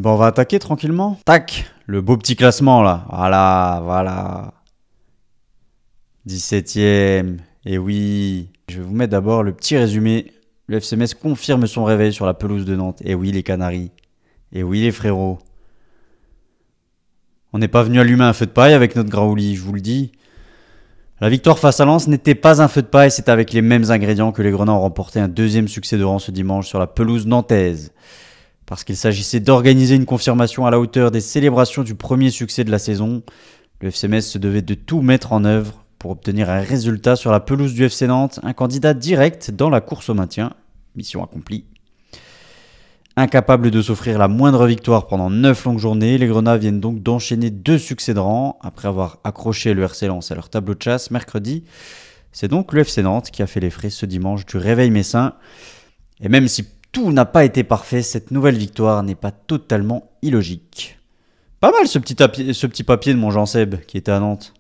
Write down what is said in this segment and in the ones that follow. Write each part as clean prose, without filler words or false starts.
Bon, on va attaquer tranquillement. Tac, le beau petit classement là. Voilà. 17e. Et oui, je vais vous mettre d'abord le petit résumé. Le FC Metz confirme son réveil sur la pelouse de Nantes. Et oui, les Canaries. Et oui, les frérots. On n'est pas venu allumer un feu de paille avec notre Graouli, je vous le dis. La victoire face à Lens n'était pas un feu de paille, c'est avec les mêmes ingrédients que les Grenats ont remporté un deuxième succès de rang ce dimanche sur la pelouse nantaise. Parce qu'il s'agissait d'organiser une confirmation à la hauteur des célébrations du premier succès de la saison, le FC Metz se devait de tout mettre en œuvre pour obtenir un résultat sur la pelouse du FC Nantes, un candidat direct dans la course au maintien. Mission accomplie. Incapables de s'offrir la moindre victoire pendant 9 longues journées, les Grenats viennent donc d'enchaîner 2 succès de rang après avoir accroché le RC Lens à leur tableau de chasse mercredi. C'est donc le FC Nantes qui a fait les frais ce dimanche du réveil messin. Et même si tout n'a pas été parfait, cette nouvelle victoire n'est pas totalement illogique. Pas mal ce petit papier de mon Jean Seb qui était à Nantes.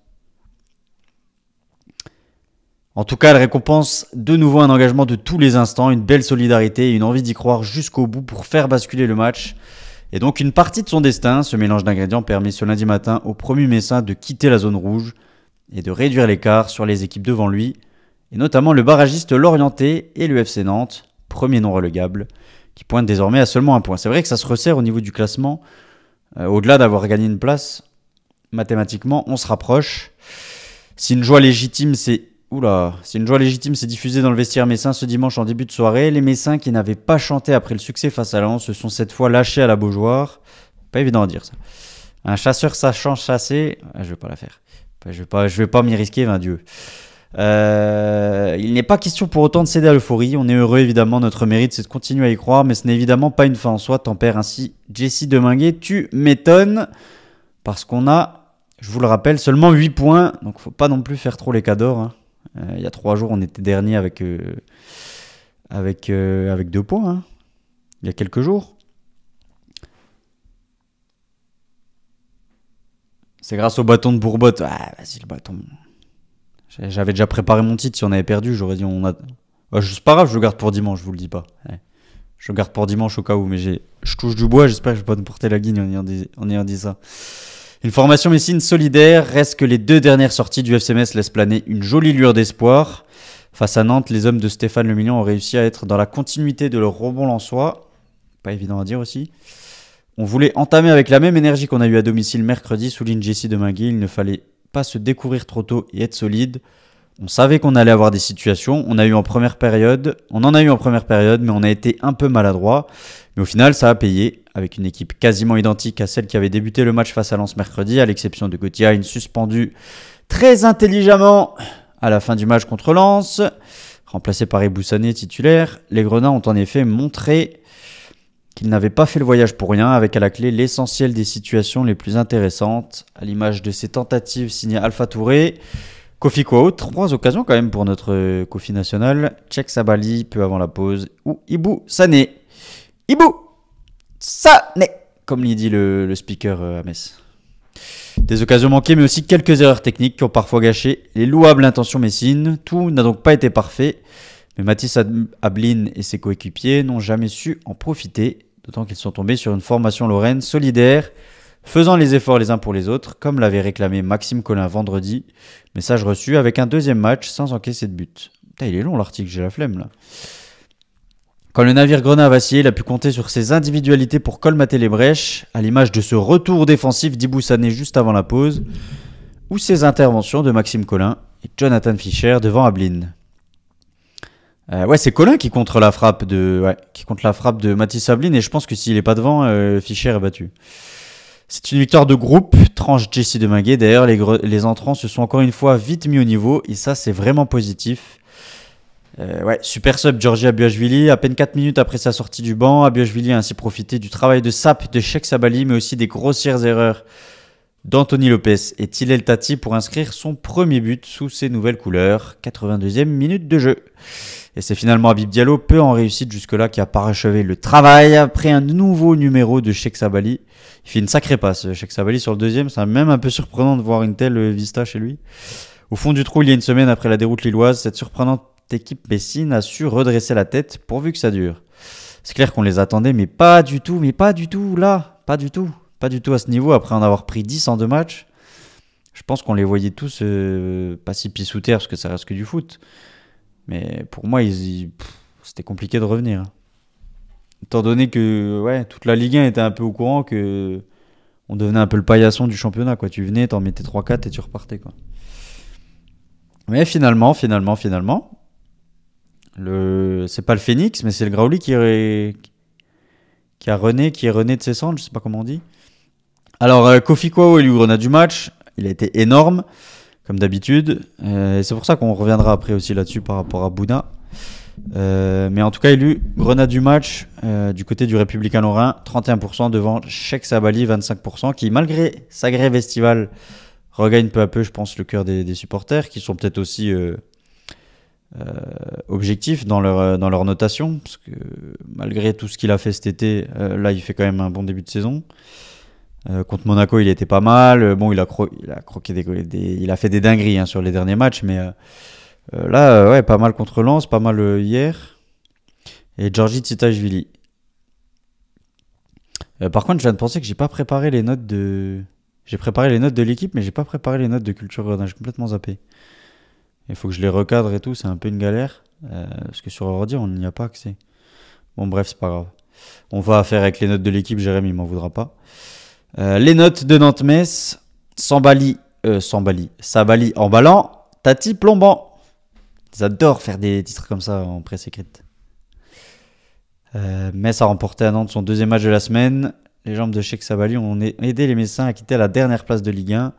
En tout cas, elle récompense de nouveau un engagement de tous les instants, une belle solidarité et une envie d'y croire jusqu'au bout pour faire basculer le match. Et donc une partie de son destin, ce mélange d'ingrédients permet ce lundi matin au promu messin de quitter la zone rouge et de réduire l'écart sur les équipes devant lui, et notamment le barragiste Lorientais et le FC Nantes, premier non relégable, qui pointe désormais à seulement un point. C'est vrai que ça se resserre au niveau du classement. Au-delà d'avoir gagné une place, mathématiquement, on se rapproche. Si une joie légitime s'est diffusée dans le vestiaire messin ce dimanche en début de soirée, les Messins qui n'avaient pas chanté après le succès face à Lens se sont cette fois lâchés à la Beaujoire. Pas évident à dire ça. Un chasseur sachant chasser, je vais pas la faire. Je vais pas m'y risquer, vain Dieu. Il n'est pas question pour autant de céder à l'euphorie. On est heureux évidemment, notre mérite c'est de continuer à y croire, mais ce n'est évidemment pas une fin en soi. Tempère ainsi Jesse Deminguet, tu m'étonnes, parce qu'on a, je vous le rappelle, seulement 8 points, donc faut pas non plus faire trop les cadors. Hein. Il y a 3 jours on était dernier avec 2 points, hein. Il y a quelques jours. C'est grâce au bâton de Bourbotte. Ah, vas-y le bâton. J'avais déjà préparé mon titre, si on avait perdu, j'aurais dit c'est pas grave, je le garde pour dimanche, je vous le dis pas. Ouais. Je le garde pour dimanche au cas où, mais je touche du bois, j'espère que je vais pas nous porter la guigne en ayant dit ça. Une formation messine solidaire, reste que les 2 dernières sorties du FC Metz laissent planer une jolie lueur d'espoir. Face à Nantes, les hommes de Stéphane Le Million ont réussi à être dans la continuité de leur rebond lensois. Pas évident à dire aussi. On voulait entamer avec la même énergie qu'on a eu à domicile mercredi, souligne Jesse Deminguet. Il ne fallait pas se découvrir trop tôt et être solide. On savait qu'on allait avoir des situations. On en a eu en première période, mais on a été un peu maladroit. Mais au final, ça a payé, avec une équipe quasiment identique à celle qui avait débuté le match face à Lens mercredi, à l'exception de Gauthier, suspendu très intelligemment à la fin du match contre Lens, remplacé par Ebou Sané titulaire. Les Grenats ont en effet montré qu'ils n'avaient pas fait le voyage pour rien, avec à la clé l'essentiel des situations les plus intéressantes, à l'image de ces tentatives signées Alpha Touré, Kofi Kouao, 3 occasions quand même pour notre Kofi national, Tchèque Sabali peu avant la pause, ou Ebou Sané. Ebou Sané, comme l'y dit le speaker à Metz. Des occasions manquées, mais aussi quelques erreurs techniques qui ont parfois gâché les louables intentions messines. Tout n'a donc pas été parfait, mais Mathis Ablin et ses coéquipiers n'ont jamais su en profiter, d'autant qu'ils sont tombés sur une formation lorraine solidaire, faisant les efforts les uns pour les autres, comme l'avait réclamé Maxime Collin vendredi. Message reçu avec un deuxième match sans encaisser de but. Putain, il est long l'article, j'ai la flemme là. Quand le navire Grenat a vacillé, il a pu compter sur ses individualités pour colmater les brèches, à l'image de ce retour défensif d'Ebou Sané juste avant la pause, ou ses interventions de Maxime Collin et Jonathan Fischer devant Ablin. C'est Collin qui contre la frappe de Mathis Ablin, et je pense que s'il n'est pas devant, Fischer est battu. C'est une victoire de groupe, tranche Jesse Deminguet. D'ailleurs, les entrants se sont encore une fois vite mis au niveau, et ça c'est vraiment positif. Super sub Georgi Abuashvili, à peine 4 minutes après sa sortie du banc, Abuashvili a ainsi profité du travail de sape de Cheick Sabali, mais aussi des grossières erreurs d'Anthony Lopez et Tilel Tati pour inscrire son premier but sous ses nouvelles couleurs, 82e minute de jeu. Et c'est finalement Habib Diallo, peu en réussite jusque-là, qui a parachevé le travail après un nouveau numéro de Cheick Sabali. Il fait une sacrée passe, Cheick Sabali sur le deuxième, c'est même un peu surprenant de voir une telle vista chez lui. Au fond du trou, il y a une semaine après la déroute lilloise, cette surprenante équipe messine a su redresser la tête pourvu que ça dure. C'est clair qu'on les attendait, mais pas du tout là. pas du tout. Pas du tout à ce niveau. Après en avoir pris 10 en 2 matchs, je pense qu'on les voyait tous pas si pieds sous terre parce que ça reste que du foot. Mais pour moi, c'était compliqué de revenir. Étant donné que ouais, toute la Ligue 1 était un peu au courant que on devenait un peu le paillasson du championnat, quoi. Tu venais, t'en mettais 3-4 et tu repartais, quoi. Mais finalement, c'est pas le Phoenix, mais c'est le Graouli qui a rené, qui est rené de ses cendres, je sais pas comment on dit. Alors, Kofi Kwao, élu grenade du match, il a été énorme, comme d'habitude. Et c'est pour ça qu'on reviendra après aussi là-dessus par rapport à Bouna. Mais en tout cas, élu grenade du match du côté du Républicain Lorrain, 31% devant Cheikh Sabali, 25%, qui malgré sa grève estivale regagne peu à peu, je pense, le cœur des supporters, qui sont peut-être aussi objectifs dans leur notation, parce que malgré tout ce qu'il a fait cet été, là, il fait quand même un bon début de saison. Contre Monaco, il était pas mal. Bon, il a croqué il a fait des dingueries sur les derniers matchs, mais là, ouais, pas mal contre Lens, pas mal hier. Et Georgi Tsitashvili. Par contre, je viens de penser que j'ai pas préparé les notes de. J'ai préparé les notes de l'équipe, mais j'ai pas préparé les notes de Culture Grenade. J'ai complètement zappé. Il faut que je les recadre et tout, c'est un peu une galère. Parce que sur ordi, on n'y a pas accès. Bon, bref, c'est pas grave. On va faire avec les notes de l'équipe, Jérémy, il m'en voudra pas. Les notes de Nantes-Metz, Sabali emballant, Tati plombant. Ils adorent faire des titres comme ça en presse écrite. Metz a remporté à Nantes son deuxième match de la semaine. Les jambes de Cheikh Sabali ont aidé les Messins à quitter la dernière place de Ligue 1,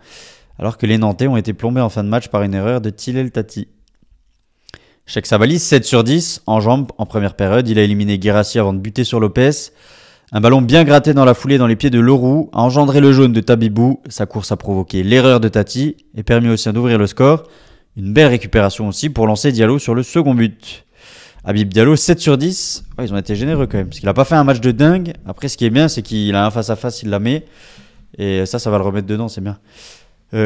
alors que les Nantais ont été plombés en fin de match par une erreur de Tilel Tati. Cheikh Sabali, 7 sur 10 en jambes en première période. Il a éliminé Guérassi avant de buter sur Lopez. Un ballon bien gratté dans la foulée dans les pieds de Leroux a engendré le jaune de Tabibou. Sa course a provoqué l'erreur de Tati et permis aussi d'ouvrir le score. Une belle récupération aussi pour lancer Diallo sur le second but. Habib Diallo, 7 sur 10. Ouais, ils ont été généreux quand même, parce qu'il n'a pas fait un match de dingue. Après, ce qui est bien, c'est qu'il a un face-à-face, il la met. Et ça va le remettre dedans, c'est bien.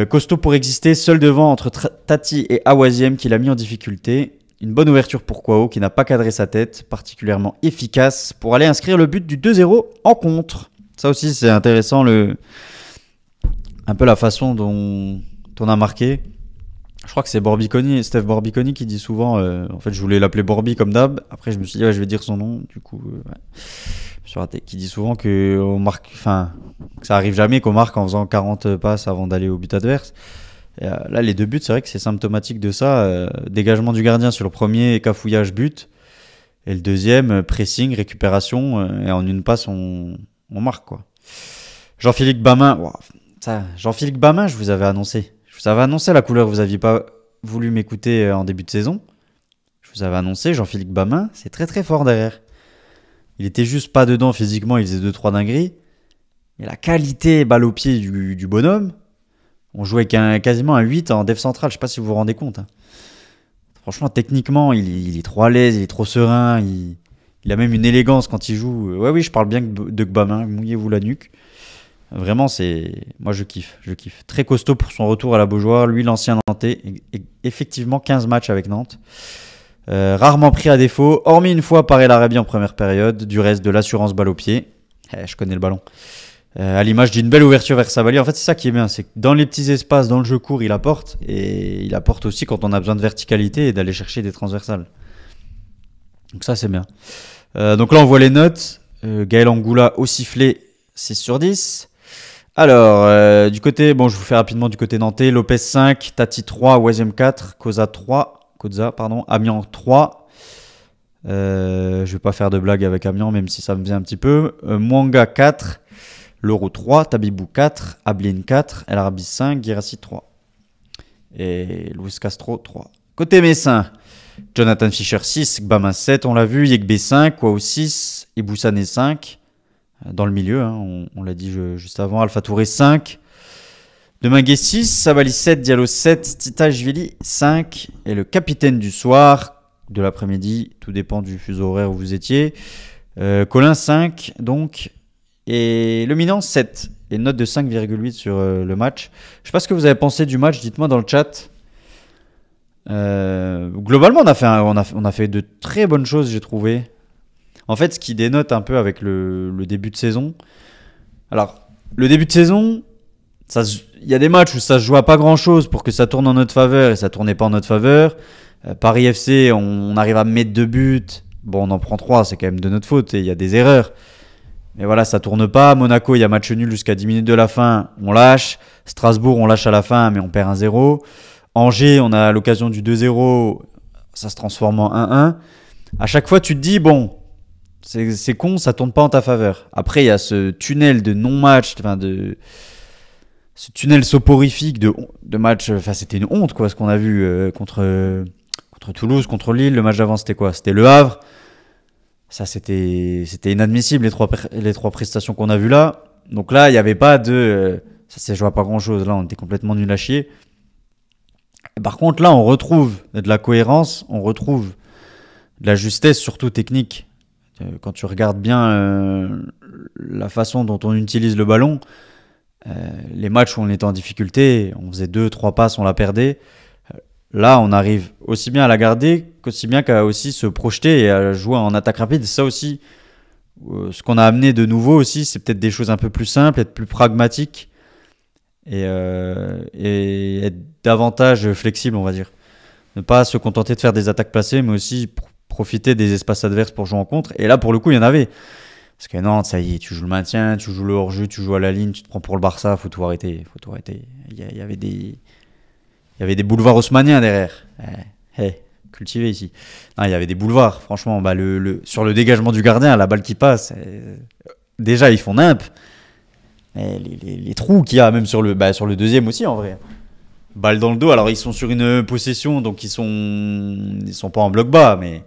Costaud pour exister, seul devant entre Tati et Awaziem qui l'a mis en difficulté. Une bonne ouverture pour Kwao qui n'a pas cadré sa tête, particulièrement efficace pour aller inscrire le but du 2-0 en contre. Ça aussi c'est intéressant, un peu la façon dont on a marqué. Je crois que c'est Steph Borbiconi qui dit souvent, en fait je voulais l'appeler Borbi comme d'hab, après je me suis dit ouais, je vais dire son nom, du coup ouais. Je me suis raté, qui dit souvent que ça arrive jamais qu'on marque en faisant 40 passes avant d'aller au but adverse. Et là, les deux buts, c'est vrai que c'est symptomatique de ça. Dégagement du gardien sur le premier, cafouillage, but. Et le deuxième, pressing, récupération. Et en une passe, on marque, quoi. Jean-Philippe Bamin. Wow, Jean-Philippe Bamin, je vous avais annoncé. Je vous avais annoncé la couleur. Vous n'aviez pas voulu m'écouter en début de saison. Je vous avais annoncé, Jean-Philippe Bamin, c'est très très fort derrière. Il était juste pas dedans physiquement, il faisait 2-3 dingueries. Mais la qualité balle au pied du bonhomme. On jouait quasiment un 8 en def central, je sais pas si vous vous rendez compte. Franchement, techniquement, il est trop à l'aise, il est trop serein, il a même une élégance quand il joue. Ouais, oui, je parle bien de Gbamin, mouillez-vous la nuque. Vraiment, moi je kiffe. Très costaud pour son retour à la Beaujoire, lui l'ancien Nantais, effectivement 15 matchs avec Nantes. Rarement pris à défaut, hormis une fois par El Arabi en première période, du reste de l'assurance balle au pied. Je connais le ballon. À l'image d'une belle ouverture vers Sabali. En fait, c'est ça qui est bien, c'est que dans les petits espaces, dans le jeu court, il apporte. Et il apporte aussi quand on a besoin de verticalité et d'aller chercher des transversales. Donc ça, c'est bien. Donc là, on voit les notes. Gaël Angoula au sifflet, 6 sur 10. Alors, du côté, je vous fais rapidement du côté nantais. Lopez 5, Tati 3, Wazem 4, Koza, Amiens 3. Je vais pas faire de blague avec Amiens, même si ça me vient un petit peu. Mwanga 4. Leroux 3, Tabibou 4, Ablin 4, El Arabi 5, Guérassi 3. Et Luis Castro 3. Côté Messin, Jonathan Fischer 6, Gbamin 7, on l'a vu, Yekbe 5, Kwao 6, Iboussane 5. Dans le milieu, on l'a dit juste avant, Alpha Touré 5. Deminguet 6, Sabali 7, Diallo 7, Tsitashvili 5. Et le capitaine du soir, de l'après-midi, tout dépend du fuseau horaire où vous étiez. Colin 5, donc. Et le Milan 7 et une note de 5,8 sur le match. Je sais pas ce que vous avez pensé du match, dites-moi dans le chat. Globalement, on a fait de très bonnes choses, j'ai trouvé. En fait, ce qui dénote un peu avec le début de saison, Alors, le début de saison, il y a des matchs où ça se joue à pas grand-chose pour que ça tourne en notre faveur et ça tournait pas en notre faveur. Paris FC, on arrive à mettre 2 buts. Bon, on en prend 3, c'est quand même de notre faute et il y a des erreurs. Mais voilà, ça tourne pas. Monaco, il y a match nul jusqu'à 10 minutes de la fin, on lâche. Strasbourg, on lâche à la fin, mais on perd 1-0. Angers, on a l'occasion du 2-0, ça se transforme en 1-1. À chaque fois, tu te dis, bon, c'est con, ça tourne pas en ta faveur. Après, il y a ce tunnel de non-match, ce tunnel soporifique de match. Enfin, c'était une honte, quoi, ce qu'on a vu contre Toulouse, contre Lille. Le match d'avant, c'était quoi? C'était Le Havre. Ça, c'était inadmissible, les trois prestations qu'on a vues là. Donc là, il n'y avait pas de. Ça s'est joué à pas grand-chose. Là, on était complètement nul à chier. Et par contre, là, on retrouve de la cohérence, on retrouve de la justesse, surtout technique. Quand tu regardes bien la façon dont on utilise le ballon, les matchs où on était en difficulté, on faisait 2-3 passes, on la perdait. Là, on arrive aussi bien à la garder qu'aussi bien qu'à aussi se projeter et à jouer en attaque rapide. Ça aussi, ce qu'on a amené de nouveau aussi, c'est peut-être des choses un peu plus simples, être plus pragmatique et être davantage flexible, on va dire. Ne pas se contenter de faire des attaques placées, mais aussi profiter des espaces adverses pour jouer en contre. Et là, pour le coup, il y en avait. Parce que Nantes, ça y est, tu joues le maintien, tu joues le hors-jeu, tu joues à la ligne, tu te prends pour le Barça, faut tout arrêter. Il y avait des boulevards haussmanniens derrière. Cultivé ici. Non, il y avait des boulevards, franchement. Bah, sur le dégagement du gardien, la balle qui passe, déjà, ils font nimp. Les trous qu'il y a, même sur le deuxième aussi, en vrai. Balle dans le dos. Alors, ils sont sur une possession, donc ils sont pas en bloc bas, mais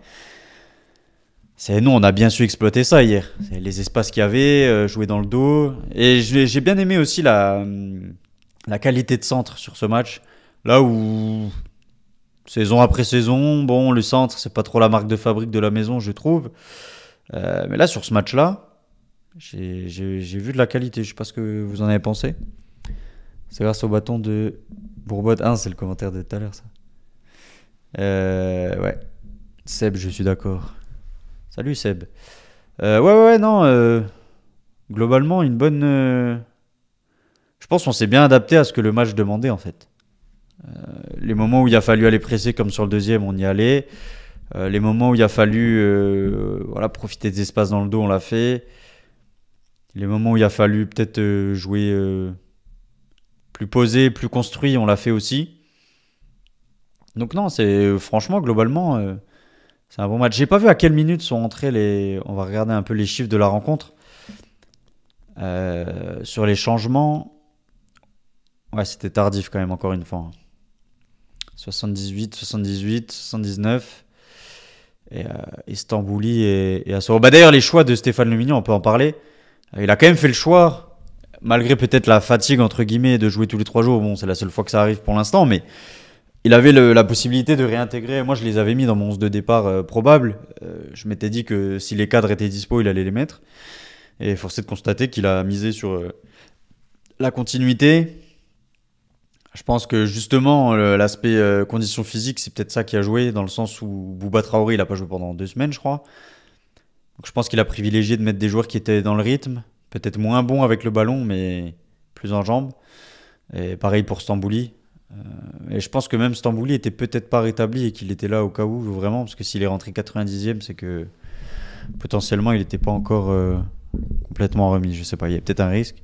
nous, on a bien su exploiter ça hier. C'est les espaces qu'il y avait, jouer dans le dos. Et j'ai bien aimé aussi la qualité de centre sur ce match. Là où, saison après saison, bon, le centre, c'est pas trop la marque de fabrique de la maison, je trouve. Mais là, sur ce match-là, j'ai vu de la qualité. Je sais pas ce que vous en avez pensé. C'est grâce au bâton de Bourbotte. Ah, c'est le commentaire de tout à l'heure, ça. Ouais. Seb, je suis d'accord. Salut, Seb. Ouais, non. Globalement, une bonne. Je pense qu'on s'est bien adapté à ce que le match demandait, en fait. Les moments où il a fallu aller presser, comme sur le deuxième, on y allait. Les moments où il a fallu profiter des espaces dans le dos, on l'a fait. Les moments où il a fallu peut-être jouer plus posé, plus construit, on l'a fait aussi. Donc non, c'est franchement, globalement, c'est un bon match. J'ai pas vu à quelle minute sont entrés les. On va regarder un peu les chiffres de la rencontre. Sur les changements. Ouais, c'était tardif quand même, encore une fois. 78, 78, 79. Et Stambouli et Assoro. Bah d'ailleurs, les choix de Stéphane Le Mignon, on peut en parler. Il a quand même fait le choix, malgré peut-être la fatigue, entre guillemets, de jouer tous les 3 jours. Bon, c'est la seule fois que ça arrive pour l'instant, mais il avait la possibilité de réintégrer. Moi, je les avais mis dans mon 11 de départ probable. Je m'étais dit que si les cadres étaient dispo, il allait les mettre. Et force est de constater qu'il a misé sur la continuité. Je pense que justement, l'aspect condition physique, c'est peut-être ça qui a joué, dans le sens où Bouba Traoré, il n'a pas joué pendant 2 semaines, je crois. Donc je pense qu'il a privilégié de mettre des joueurs qui étaient dans le rythme, peut-être moins bons avec le ballon, mais plus en jambes. Et pareil pour Stambouli. Et je pense que même Stambouli était peut-être pas rétabli et qu'il était là au cas où, vraiment, parce que s'il est rentré 90e, c'est que potentiellement il n'était pas encore complètement remis. Je sais pas, il y a peut-être un risque.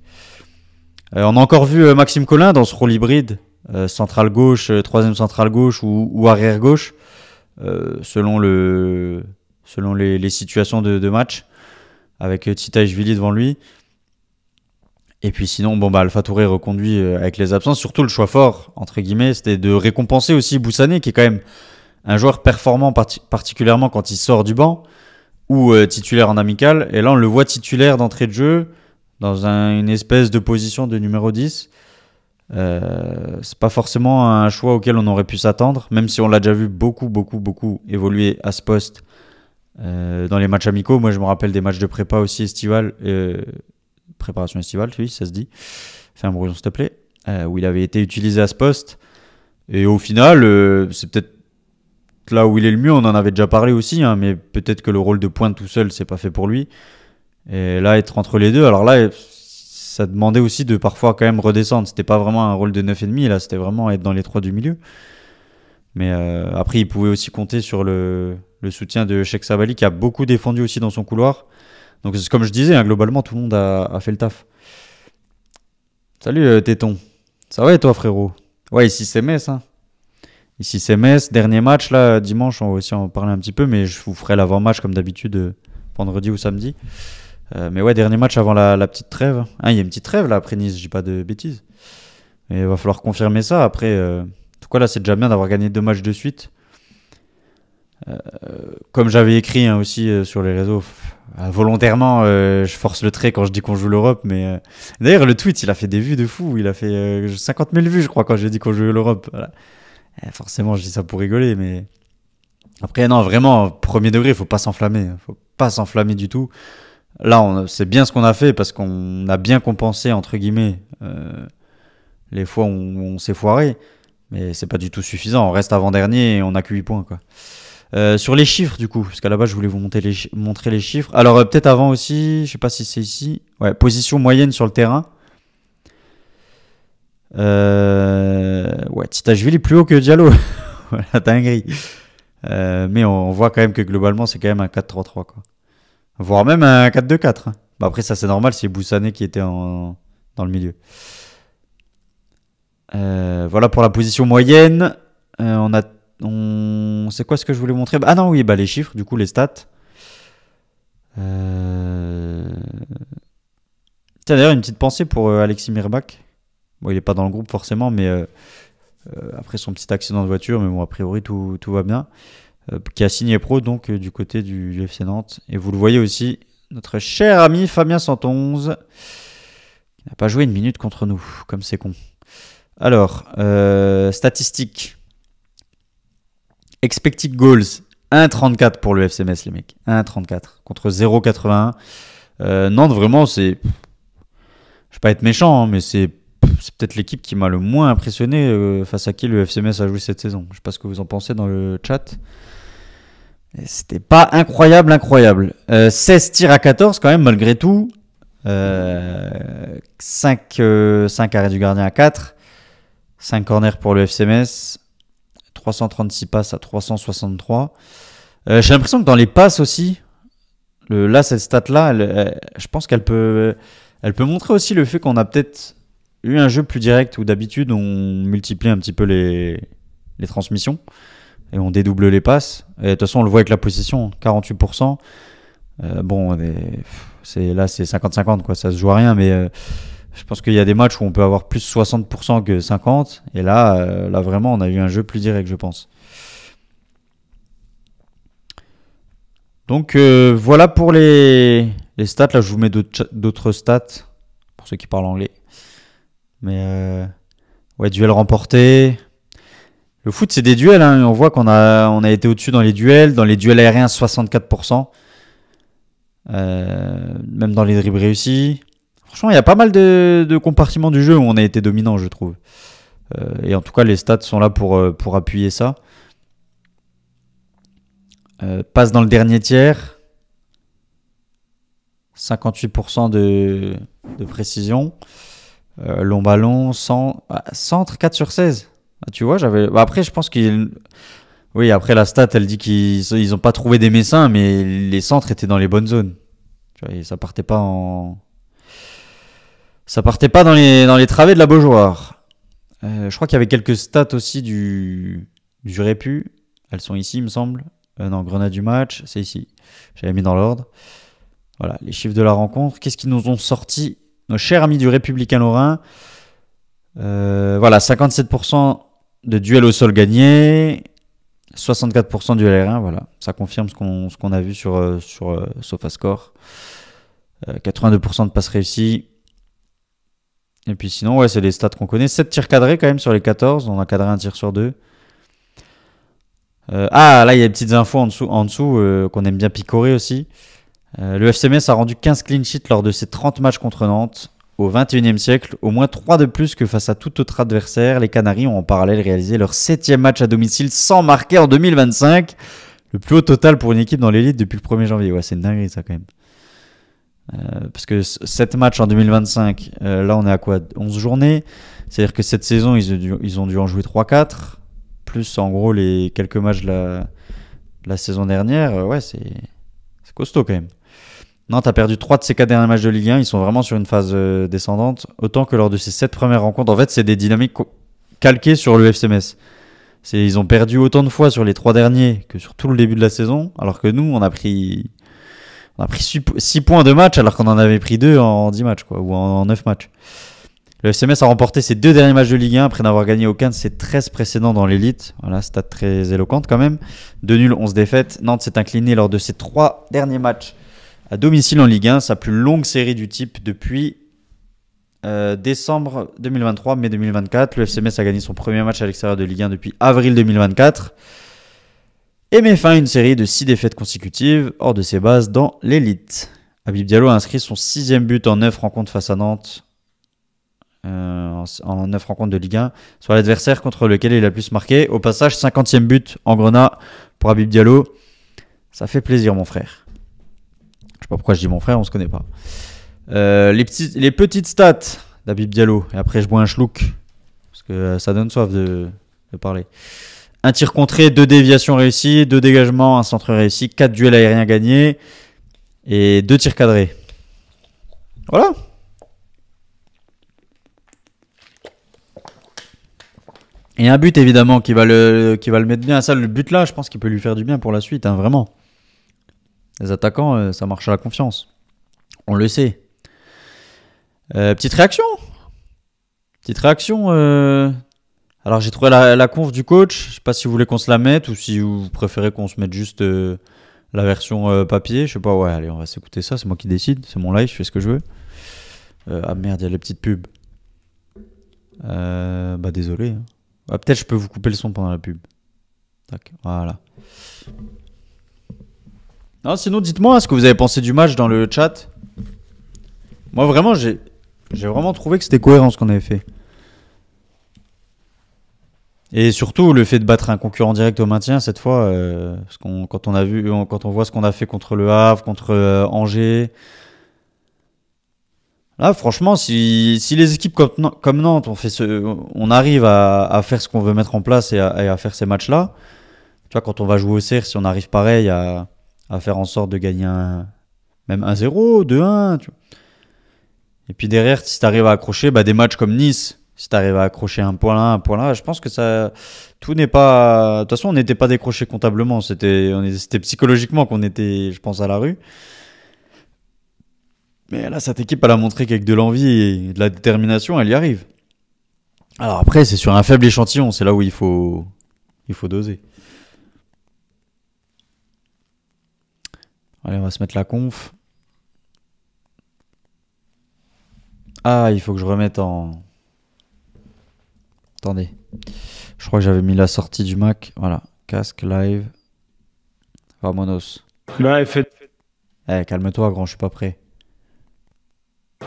On a encore vu Maxime Collin dans ce rôle hybride, central gauche, troisième central gauche ou arrière gauche, selon les situations de match, avec Titaishvili devant lui. Et puis sinon, Alpha Touré reconduit avec les absences. Surtout le choix fort, entre guillemets, c'était de récompenser aussi Boussané, qui est quand même un joueur performant, particulièrement quand il sort du banc, ou titulaire en amical. Et là, on le voit titulaire d'entrée de jeu, dans une espèce de position de numéro 10. C'est pas forcément un choix auquel on aurait pu s'attendre, même si on l'a déjà vu beaucoup évoluer à ce poste dans les matchs amicaux. Moi, je me rappelle des matchs de prépa aussi estival, préparation estivale, oui, ça se dit. Fais un brouillon, s'il te plaît. Où il avait été utilisé à ce poste. Et au final, c'est peut-être là où il est le mieux. On en avait déjà parlé aussi, hein, mais peut-être que le rôle de pointe tout seul, c'est pas fait pour lui. Et là, être entre les deux, alors là, ça demandait aussi de parfois quand même redescendre. C'était pas vraiment un rôle de 9,5, là, c'était vraiment être dans les 3 du milieu. Mais après, il pouvait aussi compter sur le soutien de Sheikh Sabali, qui a beaucoup défendu aussi dans son couloir. Donc, c'est comme je disais, hein, globalement, tout le monde a fait le taf. Salut Téton. Ça va et toi, frérot? Ouais, ici c'est Metz, hein. Ici c'est Metz. Dernier match, là, dimanche, on va aussi en parler un petit peu, mais je vous ferai l'avant-match comme d'habitude, vendredi ou samedi. Mais ouais, dernier match avant la petite trêve. Hein, il y a une petite trêve là après Nice, je dis pas de bêtises. Mais il va falloir confirmer ça. Après, en tout cas, là, c'est déjà bien d'avoir gagné 2 matchs de suite. Comme j'avais écrit hein, aussi sur les réseaux, volontairement, je force le trait quand je dis qu'on joue l'Europe. Mais d'ailleurs, le tweet, il a fait des vues de fou. Il a fait 50 000 vues, je crois, quand j'ai dit qu'on jouait l'Europe. Voilà. Forcément, je dis ça pour rigoler, mais après, non, vraiment, premier degré, il faut pas s'enflammer. Faut pas s'enflammer du tout. Là, c'est bien ce qu'on a fait parce qu'on a bien compensé, entre guillemets, les fois où on s'est foiré. Mais c'est pas du tout suffisant. On reste avant-dernier et on a que 8 points, quoi. Sur les chiffres, du coup, parce qu'à la base, je voulais vous montrer les chiffres. Alors, peut-être avant aussi, je sais pas si c'est ici. Ouais, position moyenne sur le terrain. Ouais, Titashvili est plus haut que Diallo. Voilà, dinguerie. Mais on voit quand même que globalement, c'est quand même un 4-3-3, quoi. Voire même un 4-2-4. Hein. Bah après, ça c'est normal, c'est Boussané qui était dans le milieu. Voilà pour la position moyenne. C'est quoi ce que je voulais montrer? Ah non, oui, bah les chiffres, du coup, les stats. Tiens, d'ailleurs, une petite pensée pour Alexis Mirbach. Bon, il est pas dans le groupe forcément, mais après son petit accident de voiture, mais bon, a priori, tout va bien. Qui a signé pro donc du côté du FC Nantes. Et vous le voyez aussi, notre cher ami Fabien 111, qui n'a pas joué une minute contre nous, comme c'est con. Alors, statistiques. Expected goals, 1,34 pour le FC Metz, les mecs. 1,34 contre 0,81. Nantes, vraiment, c'est... Je vais pas être méchant, hein, mais c'est peut-être l'équipe qui m'a le moins impressionné face à qui le FC Metz a joué cette saison. Je sais pas ce que vous en pensez dans le chat. C'était pas incroyable. 16 tirs à 14 quand même, malgré tout. 5 arrêts du gardien à 4. 5 corners pour le FC Metz. 336 passes à 363. J'ai l'impression que dans les passes aussi, là, cette stat-là, je pense qu'elle peut montrer aussi le fait qu'on a peut-être eu un jeu plus direct où d'habitude on multiplie un petit peu les transmissions et on dédouble les passes. Et de toute façon, on le voit avec la possession, 48%. Bon, là, c'est 50-50, quoi, ça se joue à rien, mais je pense qu'il y a des matchs où on peut avoir plus 60% que 50%. Et là, vraiment, on a eu un jeu plus direct, je pense. Donc, voilà pour les stats. Là, je vous mets d'autres stats pour ceux qui parlent anglais. Mais, ouais, duel remporté. Le foot, c'est des duels. Hein. On voit qu'on a été au-dessus dans les duels. Dans les duels aériens, 64%. Même dans les dribbles réussis. Franchement, il y a pas mal de compartiments du jeu où on a été dominant, je trouve. Et en tout cas, les stats sont là pour appuyer ça. Passe dans le dernier tiers. 58% de précision. Long ballon, centre 4 sur 16. Ah, tu vois, après, je pense qu'il... Oui, après la stat, elle dit qu'ils n'ont pas trouvé des messins, mais les centres étaient dans les bonnes zones. Tu vois, ça partait pas dans les travées de la Beaujoire. Je crois qu'il y avait quelques stats aussi du répu. Elles sont ici, il me semble. Non, grenade du match, c'est ici. J'avais mis dans l'ordre. Voilà, les chiffres de la rencontre. Qu'est-ce qu'ils nous ont sorti? Nos chers amis du Républicain Lorrain. Voilà, 57% de duels au sol gagnés. 64% du LR1, voilà. Ça confirme ce qu'on a vu sur SofaScore. 82% de passes réussies. Et puis sinon, ouais, c'est les stats qu'on connaît. 7 tirs cadrés quand même sur les 14. On a cadré un tir sur 2. Là, il y a des petites infos en dessous qu'on aime bien picorer aussi. Le FC Metz a rendu 15 clean sheets lors de ses 30 matchs contre Nantes. Au XXIe siècle, au moins 3 de plus que face à tout autre adversaire. Les Canaries ont en parallèle réalisé leur 7e match à domicile sans marquer en 2025. Le plus haut total pour une équipe dans l'élite depuis le 1er janvier. Ouais, c'est une dinguerie ça quand même. Parce que 7 matchs en 2025, là on est à quoi? 11 journées. C'est-à-dire que cette saison, ils ont dû en jouer 3-4. Plus en gros les quelques matchs de la saison dernière. Ouais, c'est costaud quand même. Nantes a perdu 3 de ses 4 derniers matchs de Ligue 1. Ils sont vraiment sur une phase descendante. Autant que lors de ces 7 premières rencontres. En fait, c'est des dynamiques calquées sur le FC Metz. Ils ont perdu autant de fois sur les 3 derniers que sur tout le début de la saison. Alors que nous, on a pris 6 points de match alors qu'on en avait pris 2 en 10 matchs, quoi, ou en 9 matchs. Le FC Metz a remporté ses 2 derniers matchs de Ligue 1 après n'avoir gagné aucun de ses 13 précédents dans l'élite. Voilà, stat très éloquente quand même. 2 nuls, 11 défaites. Nantes s'est incliné lors de ses 3 derniers matchs à domicile en Ligue 1, sa plus longue série du type depuis décembre 2023, mai 2024. Le FC Metz a gagné son premier match à l'extérieur de Ligue 1 depuis avril 2024 et met fin à une série de 6 défaites consécutives hors de ses bases dans l'élite. Habib Diallo a inscrit son 6e but en 9 rencontres face à Nantes, en 9 rencontres de Ligue 1, soit l'adversaire contre lequel il a le plus marqué. Au passage, 50e but en Grenat pour Habib Diallo. Ça fait plaisir, mon frère. Je sais pas pourquoi je dis mon frère, on se connaît pas. Les petites stats d'Habib Diallo. Et après, je bois un schlouk. Parce que ça donne soif de parler. 1 tir contré, 2 déviations réussies, 2 dégagements, 1 centre réussi, 4 duels aériens gagnés et 2 tirs cadrés. Voilà. Et un but évidemment qui va le mettre bien. Ça, le but là, je pense qu'il peut lui faire du bien pour la suite, hein, vraiment. Les attaquants, ça marche à la confiance. On le sait. Petite réaction. Alors j'ai trouvé la conf du coach. Je sais pas si vous voulez qu'on se la mette ou si vous préférez qu'on se mette juste la version papier. Je sais pas. Ouais, allez, on va s'écouter ça. C'est moi qui décide. C'est mon live. Je fais ce que je veux. Ah merde, il y a les petites pubs. Bah désolé. Hein. Ah, peut-être je peux vous couper le son pendant la pub. Tac, voilà. Non, sinon dites-moi ce que vous avez pensé du match dans le chat. Moi vraiment j'ai vraiment trouvé que c'était cohérent ce qu'on avait fait. Et surtout le fait de battre un concurrent direct au maintien cette fois, parce quand on voit ce qu'on a fait contre le Havre, contre Angers. Là, franchement, si les équipes comme Nantes, on arrive à faire ce qu'on veut mettre en place et à faire ces matchs-là, tu vois, quand on va jouer au CER, si on arrive pareil à faire en sorte de gagner même 1-0, 2-1, tu vois. Et puis derrière, si tu arrives à accrocher des matchs comme Nice, si tu arrives à accrocher un point là, je pense que ça, tout n'est pas. De toute façon, on n'était pas décroché comptablement, c'était psychologiquement qu'on était, je pense, à la rue. Mais là, cette équipe, elle a montré qu'avec de l'envie et de la détermination, elle y arrive. Alors après, c'est sur un faible échantillon, c'est là où il faut doser. Allez, on va se mettre la conf. Ah, il faut que je remette en... Attendez. Je crois que j'avais mis la sortie du Mac. Voilà, casque, live. Vamonos. Calme-toi, grand, je suis pas prêt.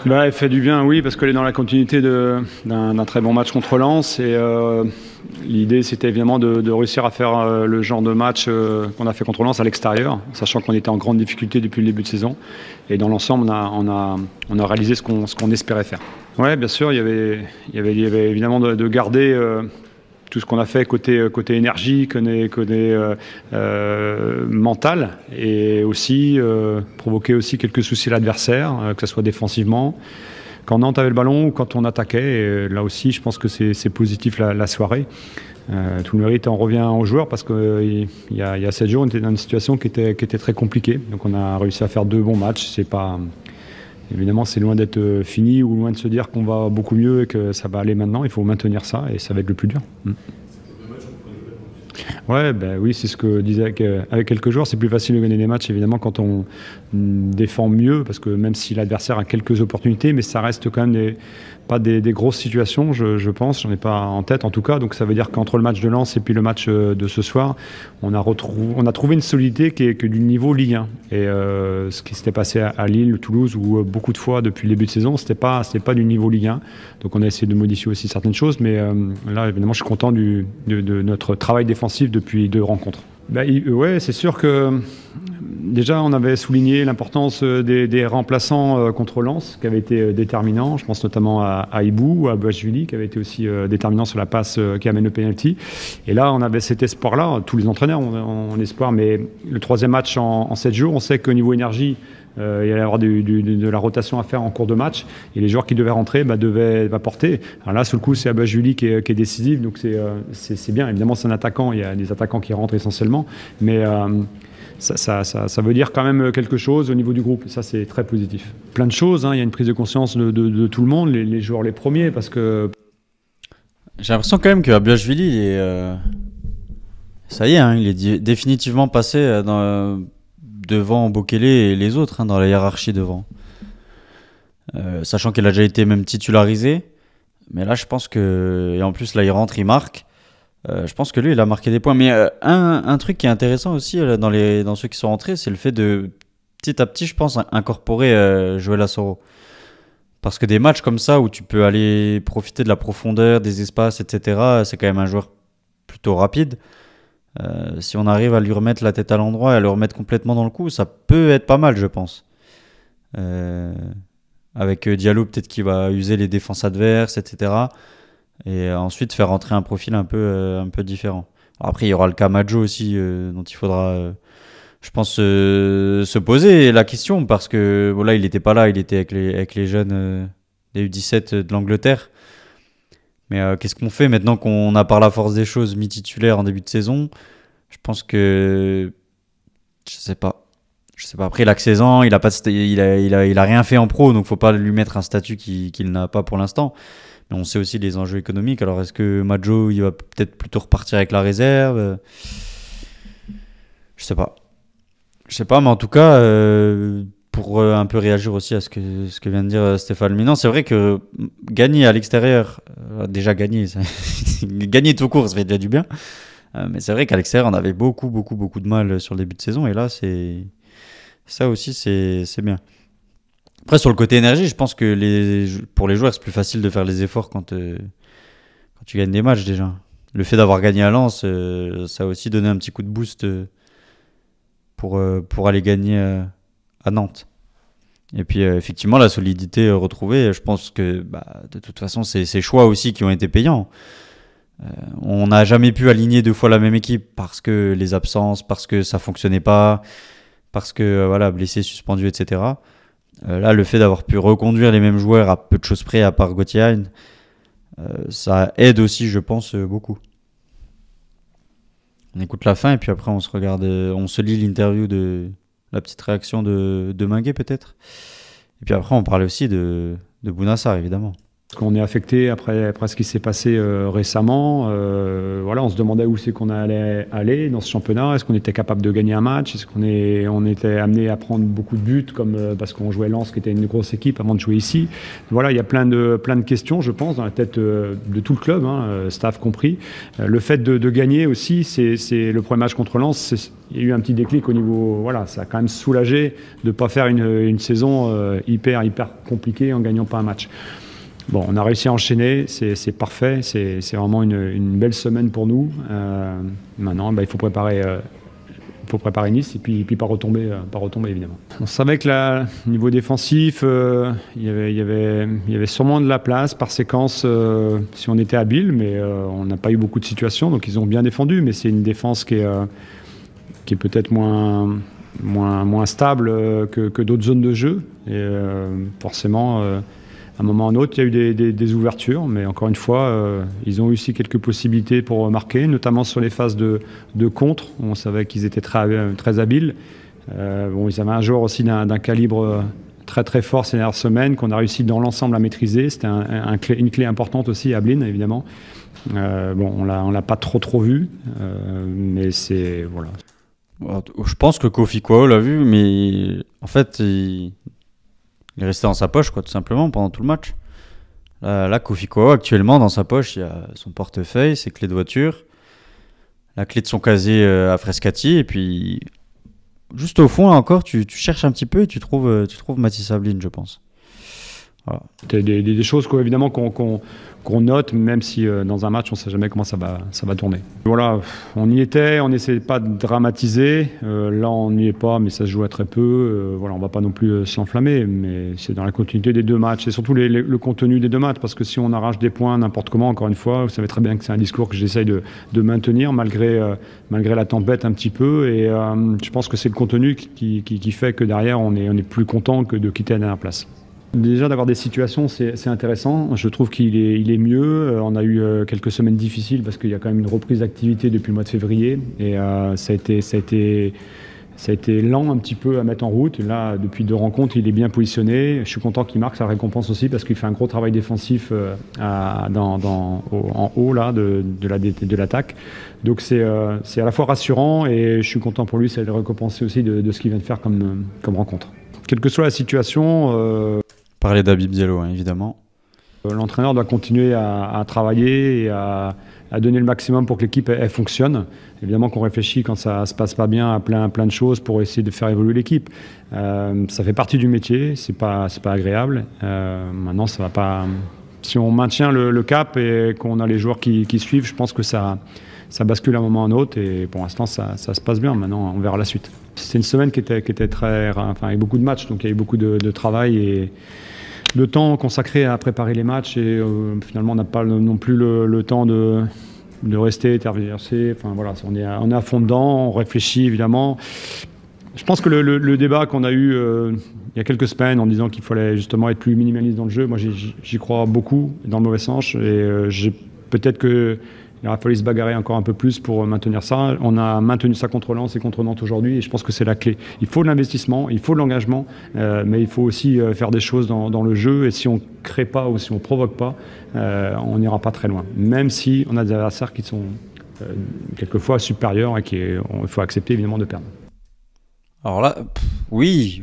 Elle fait du bien, oui, parce qu'elle est dans la continuité d'un très bon match contre Lens. Et l'idée, c'était évidemment de réussir à faire le genre de match qu'on a fait contre Lens à l'extérieur, sachant qu'on était en grande difficulté depuis le début de saison. Et dans l'ensemble, on a réalisé ce qu'on espérait faire. Oui, bien sûr, il y avait évidemment de garder tout ce qu'on a fait côté énergie, côté mental, et aussi provoquer aussi quelques soucis à l'adversaire, que ce soit défensivement, quand Nantes avait le ballon ou quand on attaquait. Et là aussi, je pense que c'est positif la soirée. Tout le mérite en revient aux joueurs parce qu'il y a 7 jours, on était dans une situation qui était très compliquée. Donc on a réussi à faire 2 bons matchs. Évidemment, c'est loin d'être fini ou loin de se dire qu'on va beaucoup mieux et que ça va aller maintenant. Il faut maintenir ça et ça va être le plus dur. Ouais, oui, c'est ce que disait avec quelques joueurs. C'est plus facile de gagner des matchs, évidemment, quand on défend mieux, parce que même si l'adversaire a quelques opportunités, mais ça reste quand même pas des grosses situations, je pense. J'en ai pas en tête, en tout cas. Donc ça veut dire qu'entre le match de Lens et puis le match de ce soir, on a trouvé une solidité qui est du niveau Ligue 1. Et ce qui s'était passé à Lille, Toulouse, où beaucoup de fois depuis le début de saison, c'était pas du niveau Ligue 1. Donc on a essayé de modifier aussi certaines choses, mais là, évidemment, je suis content de notre travail défensif depuis 2 rencontres. Ouais, c'est sûr que déjà on avait souligné l'importance des remplaçants contre Lens qui avaient été déterminants. Je pense notamment à Ibou, à Bouachvili qui avait été aussi déterminant sur la passe qui amène le penalty. Et là, on avait cet espoir-là. Tous les entraîneurs ont espoir, mais le troisième match en 7 jours, on sait qu'au niveau énergie, il y allait y avoir de la rotation à faire en cours de match et les joueurs qui devaient rentrer devaient porter. Alors là, sur le coup, c'est Abajuli qui est décisif, donc c'est bien. Évidemment, c'est un attaquant, il y a des attaquants qui rentrent essentiellement, mais ça veut dire quand même quelque chose au niveau du groupe. Ça, c'est très positif. Plein de choses, hein. Il y a une prise de conscience de tout le monde, les joueurs les premiers, parce que... J'ai l'impression quand même que Abajvili, il est... ça y est, hein, il est définitivement passé devant Bokele et les autres, hein, dans la hiérarchie devant. Sachant qu'il a déjà été même titularisé. Mais là, je pense que... Et en plus, là, il rentre, il marque. Je pense que lui, il a marqué des points. Mais un truc qui est intéressant aussi dans ceux qui sont rentrés, c'est le fait de, petit à petit, je pense, incorporer Joël Asoro. Parce que des matchs comme ça, où tu peux aller profiter de la profondeur, des espaces, etc., c'est quand même un joueur plutôt rapide. Si on arrive à lui remettre la tête à l'endroit et à le remettre complètement dans le coup, ça peut être pas mal, je pense. Avec Diallo, peut-être qu'il va user les défenses adverses, etc. Et ensuite faire rentrer un profil un peu différent. Alors après, il y aura le cas Maggio aussi, dont il faudra, je pense, se poser la question, parce que voilà, il n'était pas là, il était avec les jeunes des U17 de l'Angleterre. Mais qu'est-ce qu'on fait maintenant qu'on a par la force des choses mis titulaire en début de saison? Je pense que... Je sais pas. Après, il a que 16 ans, il a rien fait en pro, donc faut pas lui mettre un statut qu'il n'a pas pour l'instant. Mais on sait aussi les enjeux économiques. Alors est-ce que Maggio, il va peut-être plutôt repartir avec la réserve? Je sais pas. Mais en tout cas, pour un peu réagir aussi à ce que vient de dire Stéphane Minan, c'est vrai que gagner à l'extérieur, déjà gagner tout court, ça fait déjà du bien. Mais c'est vrai qu'à l'extérieur, on avait beaucoup de mal sur le début de saison. Et là, ça aussi, c'est bien. Après, sur le côté énergie, je pense que pour les joueurs, c'est plus facile de faire les efforts quand tu gagnes des matchs déjà. Le fait d'avoir gagné à Lens, ça a aussi donné un petit coup de boost pour aller gagner à Nantes. Et puis effectivement, la solidité retrouvée, je pense que de toute façon, c'est ces choix aussi qui ont été payants. On n'a jamais pu aligner 2 fois la même équipe parce que les absences, parce que ça fonctionnait pas, parce que voilà, blessés, suspendus, etc. Là, le fait d'avoir pu reconduire les mêmes joueurs à peu de choses près, à part Gauthier, ça aide aussi, je pense, beaucoup. On écoute la fin et puis après on se lit l'interview de la petite réaction de Minguet peut-être. Et puis après on parle aussi de Bouna Sarr évidemment. Parce qu'on est affecté après ce qui s'est passé récemment. Voilà, on se demandait où c'est qu'on allait aller dans ce championnat. Est-ce qu'on était capable de gagner un match? Est-ce qu'on était amené à prendre beaucoup de buts parce qu'on jouait Lens, qui était une grosse équipe, avant de jouer ici? Voilà, il y a plein de questions, je pense, dans la tête de tout le club, hein, staff compris. Le fait de gagner aussi, c'est le premier match contre Lens. Il y a eu un petit déclic au niveau, voilà, ça a quand même soulagé de ne pas faire une saison hyper compliquée en gagnant pas un match. Bon, on a réussi à enchaîner, c'est parfait, c'est vraiment une belle semaine pour nous. Maintenant, il faut préparer Nice et puis pas retomber évidemment. On savait que au niveau défensif, il y avait sûrement de la place par séquence si on était habile, mais on n'a pas eu beaucoup de situations, donc ils ont bien défendu, mais c'est une défense qui est peut-être moins stable que d'autres zones de jeu. Et forcément, à un moment ou à un autre, il y a eu des ouvertures, mais encore une fois, ils ont eu aussi quelques possibilités pour marquer, notamment sur les phases de contre. On savait qu'ils étaient très habiles. Ils avaient un joueur aussi d'un calibre très très fort ces dernières semaines, qu'on a réussi dans l'ensemble à maîtriser. C'était une clé importante aussi, Ablin, évidemment. On l'a pas trop vu, mais c'est... Voilà. Je pense que Kofi Kwao l'a vu, mais en fait, il est resté dans sa poche, quoi, tout simplement, pendant tout le match. Là, Kofi Kwao, actuellement, dans sa poche, il y a son portefeuille, ses clés de voiture, la clé de son casier à Frescati, et puis, juste au fond, là encore, tu cherches un petit peu et tu trouves Mathis Ablin, je pense. Voilà. Des choses évidemment qu'on note, même si dans un match, on ne sait jamais comment ça va tourner. Voilà, on y était, on n'essayait pas de dramatiser. Là, on n'y est pas, mais ça se joue à très peu. Voilà, on ne va pas non plus s'enflammer, mais c'est dans la continuité des deux matchs. Et surtout le contenu des deux matchs, parce que si on arrache des points n'importe comment, encore une fois, vous savez très bien que c'est un discours que j'essaye de maintenir malgré la tempête un petit peu. Et je pense que c'est le contenu qui fait que derrière, on est plus content que de quitter la dernière place. Déjà d'avoir des situations, c'est intéressant. Je trouve qu'il est mieux. On a eu quelques semaines difficiles parce qu'il y a quand même une reprise d'activité depuis le mois de février. Et ça a été lent un petit peu à mettre en route. Là, depuis 2 rencontres, il est bien positionné. Je suis content qu'il marque sa récompense aussi parce qu'il fait un gros travail défensif en haut là, de l'attaque. Donc c'est à la fois rassurant et je suis content pour lui. Ça va le récompenser aussi de ce qu'il vient de faire comme rencontre. Quelle que soit la situation... Parler d'Habib Diallo, hein, évidemment. L'entraîneur doit continuer à travailler et à donner le maximum pour que l'équipe elle fonctionne. Évidemment qu'on réfléchit quand ça se passe pas bien à plein de choses pour essayer de faire évoluer l'équipe. Ça fait partie du métier, c'est pas agréable. Maintenant, ça va pas. Si on maintient le cap et qu'on a les joueurs qui suivent, je pense que ça bascule à un moment ou à un autre. Et pour l'instant, ça se passe bien. Maintenant, on verra la suite. C'était une semaine qui était très, enfin, avec beaucoup de matchs, donc il y a eu beaucoup de travail et de temps consacré à préparer les matchs et finalement on n'a pas non plus le temps de rester tergiverser. Enfin voilà, on est à fond dedans, on réfléchit évidemment. Je pense que le débat qu'on a eu il y a quelques semaines en disant qu'il fallait justement être plus minimaliste dans le jeu, moi j'y crois beaucoup dans le mauvais sens et peut-être que il aura fallu se bagarrer encore un peu plus pour maintenir ça. On a maintenu ça contre Lens et contre Nantes aujourd'hui et je pense que c'est la clé. Il faut de l'investissement, il faut de l'engagement, mais il faut aussi faire des choses dans le jeu et si on ne crée pas ou si on ne provoque pas, on n'ira pas très loin. Même si on a des adversaires qui sont quelquefois supérieurs et il faut accepter évidemment de perdre. Alors là, oui,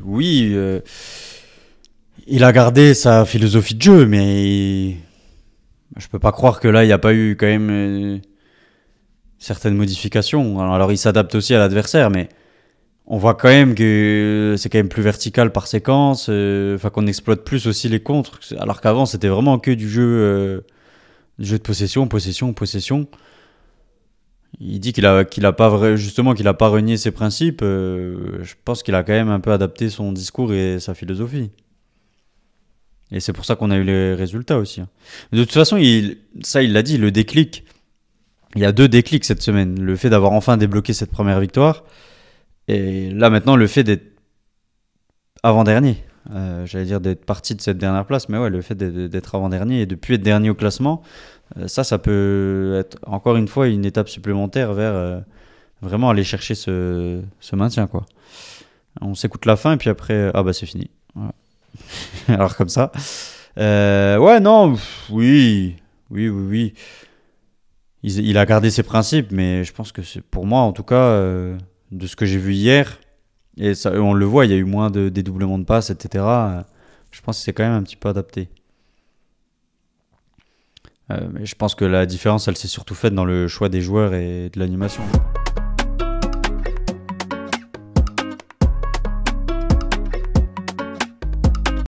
il a gardé sa philosophie de jeu, mais je peux pas croire que là, il n'y a pas eu quand même certaines modifications. Alors il s'adapte aussi à l'adversaire, mais on voit quand même que c'est quand même plus vertical par séquence, qu'on exploite plus aussi les contres, alors qu'avant, c'était vraiment que du jeu de possession. Il dit qu'il a pas renié ses principes. Je pense qu'il a quand même un peu adapté son discours et sa philosophie. Et c'est pour ça qu'on a eu les résultats aussi. De toute façon, il l'a dit, le déclic. Il y a 2 déclics cette semaine. Le fait d'avoir enfin débloqué cette première victoire. Et là, maintenant, le fait d'être avant-dernier. J'allais dire d'être parti de cette dernière place. Mais ouais, le fait d'être avant-dernier et de ne plus être dernier au classement, ça peut être encore une fois une étape supplémentaire vers vraiment aller chercher ce maintien, quoi. On s'écoute la fin et puis après, c'est fini. Voilà. Alors comme ça. Ouais, non, oui. Il a gardé ses principes, mais je pense que c'est pour moi, en tout cas, de ce que j'ai vu hier, et ça, on le voit, il y a eu moins de dédoublements de passes, etc. Je pense que c'est quand même un petit peu adapté. Mais je pense que la différence, elle s'est surtout faite dans le choix des joueurs et de l'animation.